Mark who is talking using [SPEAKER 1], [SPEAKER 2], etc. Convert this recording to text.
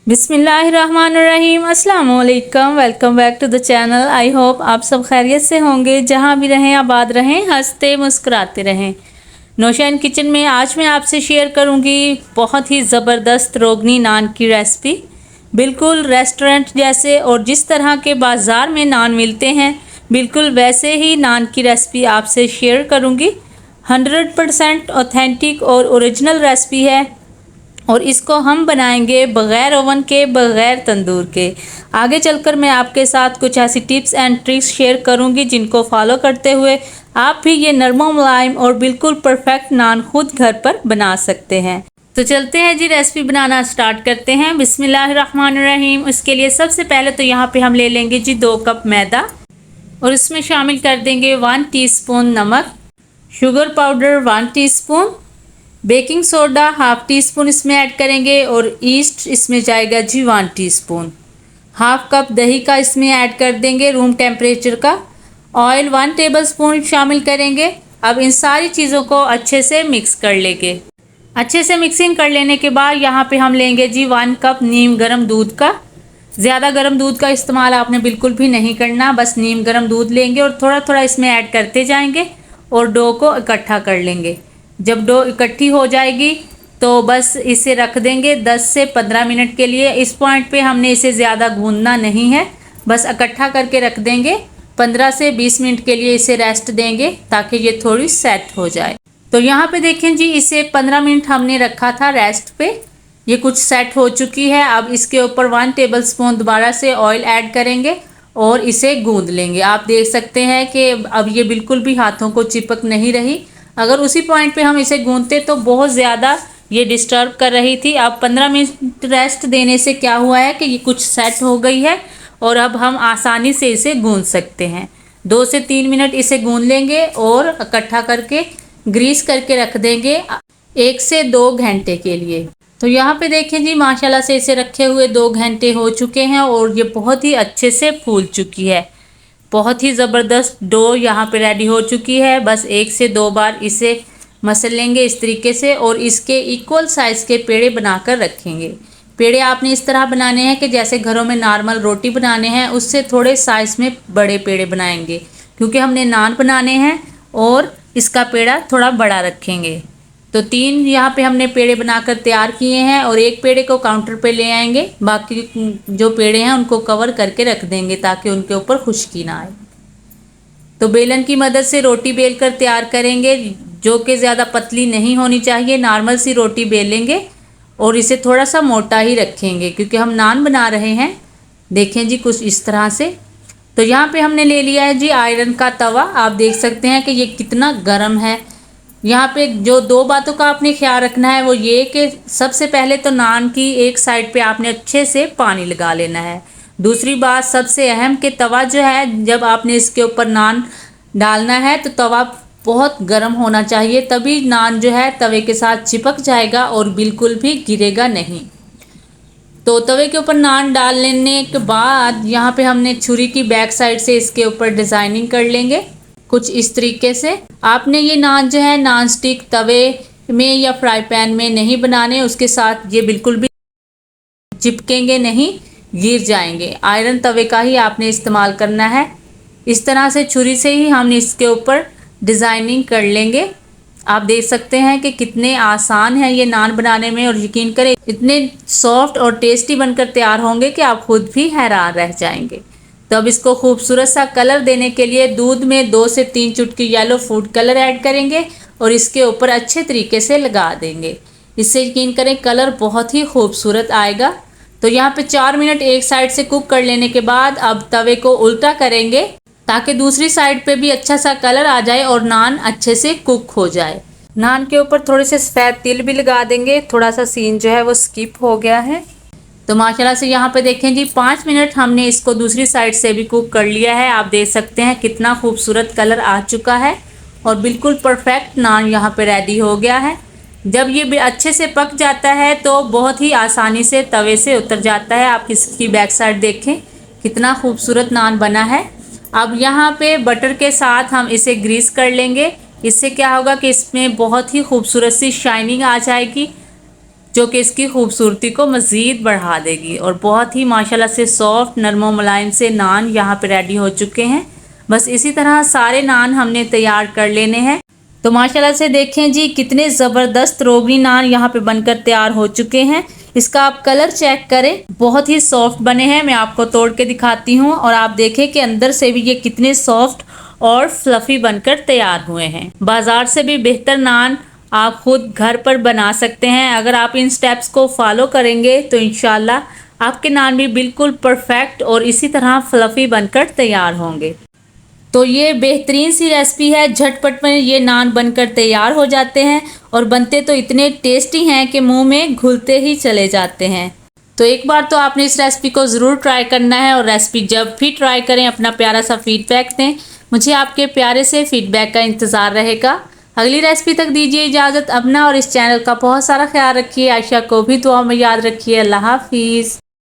[SPEAKER 1] बिस्मिल्लाहिर्रहमानिर्रहीम अस्सलाम वालेकुम। Welcome back to the channel. I hope आप सब खैरियत से होंगे। जहाँ भी रहें आबाद रहें, हंसते मुस्कुराते रहें। नौशाइन किचन में आज मैं आपसे शेयर करूँगी बहुत ही ज़बरदस्त रोगनी नान की रेसिपी। बिल्कुल रेस्टोरेंट जैसे और जिस तरह के बाज़ार में नान मिलते हैं बिल्कुल वैसे ही नान की रेसिपी आपसे शेयर करूँगी। 100% ऑथेंटिक और ओरिजिनल रेसिपी है और इसको हम बनाएंगे बग़ैर ओवन के, बग़ैर तंदूर के। आगे चलकर मैं आपके साथ कुछ ऐसी टिप्स एंड ट्रिक्स शेयर करूंगी जिनको फॉलो करते हुए आप भी ये नरम मुलायम और बिल्कुल परफेक्ट नान खुद घर पर बना सकते हैं। तो चलते हैं जी, रेसिपी बनाना स्टार्ट करते हैं। बिस्मिल्लाहिर्रहमानिर्रहीम। उसके लिए सबसे पहले तो यहाँ पे हम ले लेंगे जी 2 कप मैदा और इसमें शामिल कर देंगे 1 टीस्पून नमक, sugar powder 1 teaspoon, baking soda 1/2 teaspoon इसमें ऐड करेंगे और ईस्ट इसमें जाएगा जी 1 टीस्पून। 1/2 कप दही का इसमें ऐड कर देंगे रूम टेम्परेचर का। ऑयल 1 टेबलस्पून शामिल करेंगे। अब इन सारी चीज़ों को अच्छे से मिक्स कर लेंगे। अच्छे से मिक्सिंग कर लेने के बाद यहाँ पे हम लेंगे जी 1 कप नीम गर्म दूध का। ज़्यादा गर्म दूध का इस्तेमाल आपने बिल्कुल भी नहीं करना, बस नीम गर्म दूध लेंगे और थोड़ा थोड़ा इसमें ऐड करते जाएंगे और डो को इकट्ठा कर लेंगे। जब डो इकट्ठी हो जाएगी तो बस इसे रख देंगे 10 से 15 मिनट के लिए। इस पॉइंट पे हमने इसे ज़्यादा गूंदना नहीं है, बस इकट्ठा करके रख देंगे। 15 से 20 मिनट के लिए इसे रेस्ट देंगे ताकि ये थोड़ी सेट हो जाए। तो यहाँ पे देखें जी, इसे 15 मिनट हमने रखा था रेस्ट पे। ये कुछ सेट हो चुकी है। अब इसके ऊपर 1 टेबलस्पून दोबारा से ऑयल ऐड करेंगे और इसे गूंद लेंगे। आप देख सकते हैं कि अब ये बिल्कुल भी हाथों को चिपक नहीं रही। अगर उसी पॉइंट पे हम इसे गूंदते तो बहुत ज़्यादा ये डिस्टर्ब कर रही थी। अब 15 मिनट रेस्ट देने से क्या हुआ है कि ये कुछ सेट हो गई है और अब हम आसानी से इसे गूंद सकते हैं। 2 से 3 मिनट इसे गूंद लेंगे और इकट्ठा करके ग्रीस करके रख देंगे 1 से 2 घंटे के लिए। तो यहाँ पे देखें जी, माशाल्लाह से इसे रखे हुए 2 घंटे हो चुके हैं और ये बहुत ही अच्छे से फूल चुकी है। बहुत ही ज़बरदस्त डो यहाँ पे रेडी हो चुकी है। बस 1 से 2 बार इसे मसल लेंगे इस तरीके से और इसके इक्वल साइज़ के पेड़े बनाकर रखेंगे। पेड़े आपने इस तरह बनाने हैं कि जैसे घरों में नॉर्मल रोटी बनाने हैं उससे थोड़े साइज़ में बड़े पेड़े बनाएंगे, क्योंकि हमने नान बनाने हैं और इसका पेड़ा थोड़ा बड़ा रखेंगे। तो 3 यहाँ पे हमने पेड़े बनाकर तैयार किए हैं और एक पेड़े को काउंटर पे ले आएंगे। बाकी जो पेड़े हैं उनको कवर करके रख देंगे ताकि उनके ऊपर खुश्की ना आए। तो बेलन की मदद से रोटी बेल कर तैयार करेंगे, जो कि ज़्यादा पतली नहीं होनी चाहिए। नॉर्मल सी रोटी बेलेंगे और इसे थोड़ा सा मोटा ही रखेंगे क्योंकि हम नान बना रहे हैं। देखें जी, कुछ इस तरह से। तो यहाँ पे हमने ले लिया है जी आयरन का तवा। आप देख सकते हैं कि ये कितना गर्म है। यहाँ पे जो 2 बातों का आपने ख्याल रखना है वो ये कि सबसे पहले तो नान की एक साइड पे आपने अच्छे से पानी लगा लेना है। दूसरी बात सबसे अहम कि तवा जो है, जब आपने इसके ऊपर नान डालना है तो तवा बहुत गर्म होना चाहिए, तभी नान जो है तवे के साथ चिपक जाएगा और बिल्कुल भी गिरेगा नहीं। तो तवे के ऊपर नान डाल लेने के बाद यहाँ पे हमने छुरी की बैक साइड से इसके ऊपर डिज़ाइनिंग कर लेंगे कुछ इस तरीके से। आपने ये नान जो है नॉन स्टिक तवे में या फ्राई पैन में नहीं बनाने, उसके साथ ये बिल्कुल भी चिपकेंगे नहीं, गिर जाएंगे। आयरन तवे का ही आपने इस्तेमाल करना है। इस तरह से छुरी से ही हम इसके ऊपर डिज़ाइनिंग कर लेंगे। आप देख सकते हैं कि कितने आसान है ये नान बनाने में और यकीन करें इतने सॉफ्ट और टेस्टी बनकर तैयार होंगे कि आप खुद भी हैरान रह जाएंगे। तो अब इसको खूबसूरत सा कलर देने के लिए दूध में 2 से 3 चुटकी येलो फूड कलर ऐड करेंगे और इसके ऊपर अच्छे तरीके से लगा देंगे। इससे यकीन करें कलर बहुत ही खूबसूरत आएगा। तो यहाँ पे 4 मिनट एक साइड से कुक कर लेने के बाद अब तवे को उल्टा करेंगे ताकि दूसरी साइड पे भी अच्छा सा कलर आ जाए और नान अच्छे से कुक हो जाए। नान के ऊपर थोड़े से सफ़ेद तिल भी लगा देंगे। थोड़ा सा सीन जो है वो स्किप हो गया है। तो माशाल्लाह से यहाँ पे देखें जी 5 मिनट हमने इसको दूसरी साइड से भी कुक कर लिया है। आप देख सकते हैं कितना खूबसूरत कलर आ चुका है और बिल्कुल परफेक्ट नान यहाँ पे रेडी हो गया है। जब ये भी अच्छे से पक जाता है तो बहुत ही आसानी से तवे से उतर जाता है। आप इसकी बैक साइड देखें कितना खूबसूरत नान बना है। अब यहाँ पे बटर के साथ हम इसे ग्रीस कर लेंगे। इससे क्या होगा कि इसमें बहुत ही खूबसूरत सी शाइनिंग आ जाएगी। जो कि इसकी खूबसूरती को मज़ीद बढ़ा देगी। और बहुत ही माशाल्लाह से सॉफ्ट नरम मुलायम से नान यहाँ पे रेडी हो चुके हैं। बस इसी तरह सारे नान हमने तैयार कर लेने हैं। तो माशाल्लाह से देखें जी कितने ज़बरदस्त रोगनी नान यहाँ पे बनकर तैयार हो चुके हैं। इसका आप कलर चेक करें, बहुत ही सॉफ्ट बने हैं। मैं आपको तोड़ के दिखाती हूँ और आप देखें कि अंदर से भी ये कितने सॉफ्ट और फ्लफी बनकर तैयार हुए हैं। बाजार से भी बेहतर नान आप खुद घर पर बना सकते हैं। अगर आप इन स्टेप्स को फॉलो करेंगे तो इंशाल्लाह आपके नान भी बिल्कुल परफेक्ट और इसी तरह फ्लफी बनकर तैयार होंगे। तो ये बेहतरीन सी रेसिपी है, झटपट में ये नान बनकर तैयार हो जाते हैं और बनते तो इतने टेस्टी हैं कि मुंह में घुलते ही चले जाते हैं। तो एक बार तो आपने इस रेसिपी को ज़रूर ट्राई करना है और रेसिपी जब भी ट्राई करें अपना प्यारा सा फीडबैक दें। मुझे आपके प्यारे से फीडबैक का इंतज़ार रहेगा। अगली रेसिपी तक दीजिए इजाज़त। अपना और इस चैनल का बहुत सारा ख्याल रखिए। आयशा को भी दुआ में याद रखिए। अल्लाह हाफिज़।